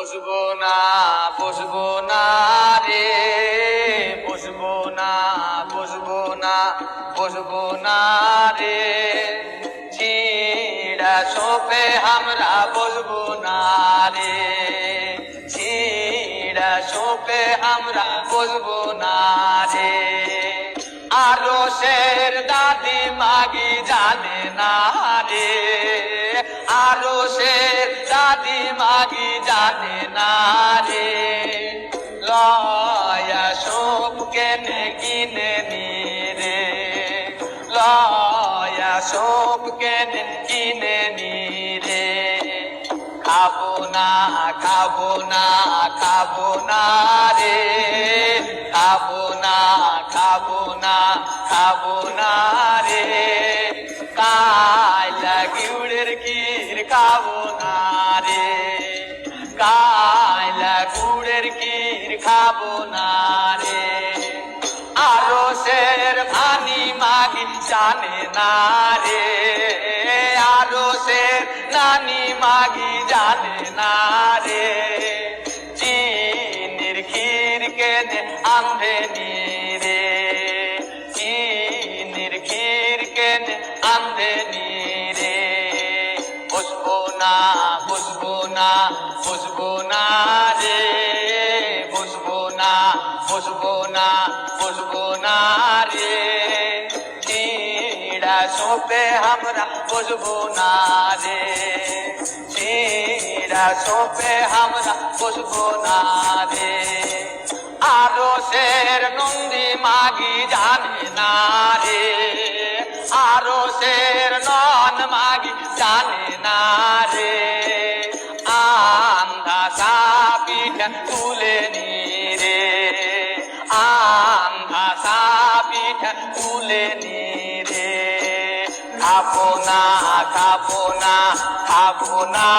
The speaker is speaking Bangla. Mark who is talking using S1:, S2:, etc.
S1: বসবো না বসবো না রে, বসবো না বসবো না বসবো না রে, ছিড়া সোপে আমরা বসবো না রে, ছিড়া সোপে আমরা বসবো না রে। আরো শের দাদি মাগি জানে না রে, আরো শের দাদি মাগি জানে না রে, লয়া সব কেনে কিনে নি রে, লয়া সব কেনে কিনে নি রে। খাবো না খাবো না খাবো না রে, খাবো না খাবো না খাবো না রে, কায়লা গুড়ের ক্ষীর খাবো না রে, কায়লা গুড়ের ক্ষীর খাবো না রে। আরো শের ভানি মাগি জানে না রে, আরো শের নানি মাগি জানে না রে, চিনির ক্ষীর কেনে আনবে নি রে, চিনির ক্ষীর কেনে আনবে নি রে। বসবো না বসবো না বসবো না রে, বসবো না বসবো না বসবো না রে, ছিড়া সোপে আমরা বসবো না রে, ছিড়া সোপে আমরা বসবো না রে। আরো শের নন্দী মাগি জানে না রে, আরো শের নন মাগি জানে না রে, আন্ধা সাপিঠা তুলে নি রে, আন্ধা সাপিঠা তুলে নি রে। খাবো না খাবো না খাবো না।